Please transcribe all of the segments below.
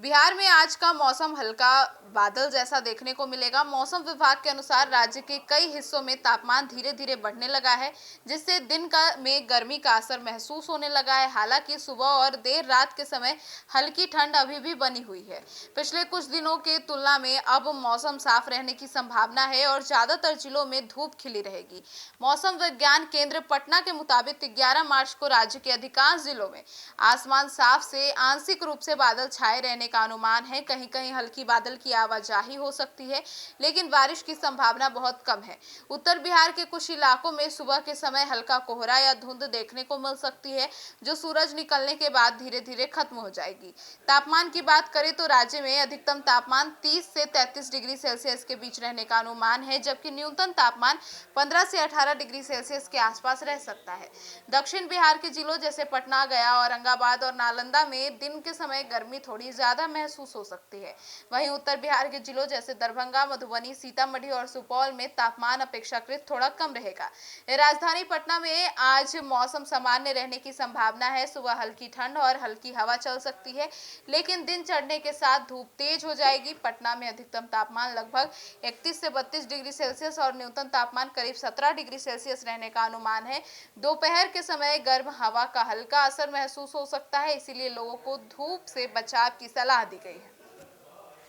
बिहार में आज का मौसम हल्का बादल जैसा देखने को मिलेगा। मौसम विभाग के अनुसार राज्य के कई हिस्सों में तापमान धीरे धीरे बढ़ने लगा है, जिससे दिन का में गर्मी का असर महसूस होने लगा है। हालांकि सुबह और देर रात के समय हल्की ठंड अभी भी बनी हुई है। पिछले कुछ दिनों के तुलना में अब मौसम साफ रहने की संभावना है और ज्यादातर जिलों में धूप खिली रहेगी। मौसम विज्ञान केंद्र पटना के मुताबिक 11 मार्च को राज्य के अधिकांश जिलों में आसमान साफ से आंशिक रूप से बादल छाए रहने का अनुमान है। कहीं कहीं हल्की बादल की आवाजाही हो सकती है, लेकिन बारिश की संभावना बहुत कम है। उत्तर बिहार के कुछ इलाकों में सुबह के समय हल्का कोहरा या धुंध देखने को मिल सकती है, जो सूरज निकलने के बाद धीरे धीरे खत्म हो जाएगी। तापमान की बात करें तो राज्य में अधिकतम तापमान 30 से 33 डिग्री सेल्सियस के बीच रहने का अनुमान है, जबकि न्यूनतम तापमान 15 से 18 डिग्री सेल्सियस के आसपास रह सकता है। दक्षिण बिहार के जिलों जैसे पटना, गया, औरंगाबाद और नालंदा में दिन के समय गर्मी थोड़ी ज्यादा महसूस हो सकती है। वहीं उत्तर बिहार के जिलों जैसे दरभंगा, मधुबनी, सीतामढ़ी और सुपौल में तापमान अपेक्षाकृत थोड़ा कम रहेगा। राजधानी पटना में आज मौसम सामान्य रहने की संभावना है। सुबह हल्की ठंड और हल्की हवा चल सकती है, लेकिन दिन चढ़ने के साथ धूप तेज हो जाएगी। पटना में अधिकतम तापमान लगभग 31 से 32 डिग्री सेल्सियस और न्यूनतम तापमान करीब 17 डिग्री सेल्सियस रहने का अनुमान है। दोपहर के समय गर्म हवा का हल्का असर महसूस हो सकता है, इसीलिए लोगों को धूप से बचाव की सलाह दी गई है।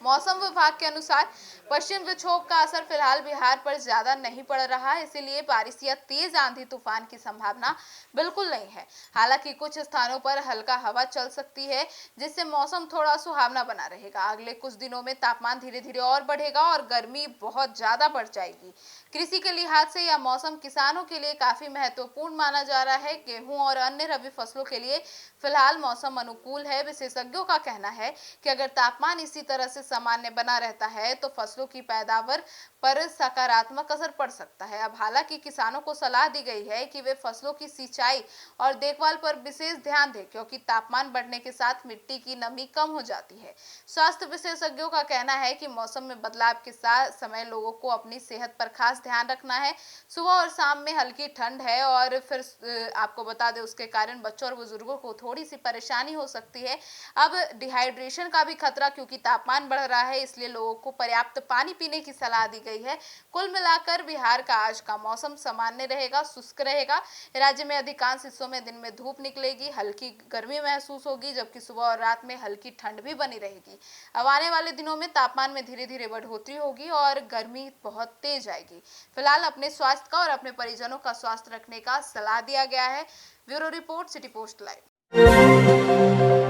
मौसम विभाग के अनुसार पश्चिम विक्षोभ का असर फिलहाल बिहार पर ज्यादा नहीं पड़ रहा है, इसीलिए बारिश या तेज आंधी तूफान की संभावना बिल्कुल नहीं है। हालांकि कुछ स्थानों पर हल्का हवा चल सकती है, जिससे मौसम थोड़ा सुहावना बना रहेगा। अगले कुछ दिनों में तापमान धीरे धीरे और बढ़ेगा और गर्मी बहुत ज्यादा बढ़ जाएगी। कृषि के लिहाज से यह मौसम किसानों के लिए काफी महत्वपूर्ण माना जा रहा है। गेहूं और अन्य रबी फसलों के लिए फिलहाल मौसम अनुकूल है। विशेषज्ञों का कहना है कि अगर तापमान इसी तरह से सामान्य बना रहता है तो फसलों की पैदावार पर सकारात्मक असर पड़ सकता है। अब हालांकि किसानों को सलाह दी गई है कि वे फसलों की सिंचाई और देखभाल पर विशेष ध्यान दें, क्योंकि तापमान बढ़ने के साथ मिट्टी की नमी कम हो जाती है। स्वास्थ्य विशेषज्ञों का कहना है कि मौसम में बदलाव के साथ समय लोगों को अपनी सेहत पर खास ध्यान रखना है। सुबह और शाम में हल्की ठंड है और फिर आपको बता दें उसके कारण बच्चों और बुजुर्गों को थोड़ी सी परेशानी हो सकती है। अब डिहाइड्रेशन का भी खतरा, क्योंकि तापमान बढ़ रहा है, इसलिए लोगों को पर्याप्त पानी पीने की सलाह दी गई है। कुल मिलाकर बिहार का आज का मौसम सामान्य रहेगा, शुष्क रहेगा। राज्य में अधिकांश हिस्सों में दिन में धूप निकलेगी, हल्की गर्मी महसूस होगी, जबकि सुबह और रात में हल्की ठंड भी बनी रहेगी। अब आने वाले दिनों में तापमान में धीरे धीरे बढ़ोतरी होगी और गर्मी बहुत तेज आएगी। फिलहाल अपने स्वास्थ्य का और अपने परिजनों का स्वास्थ्य रखने का सलाह दिया गया है। Bureau report, city post live.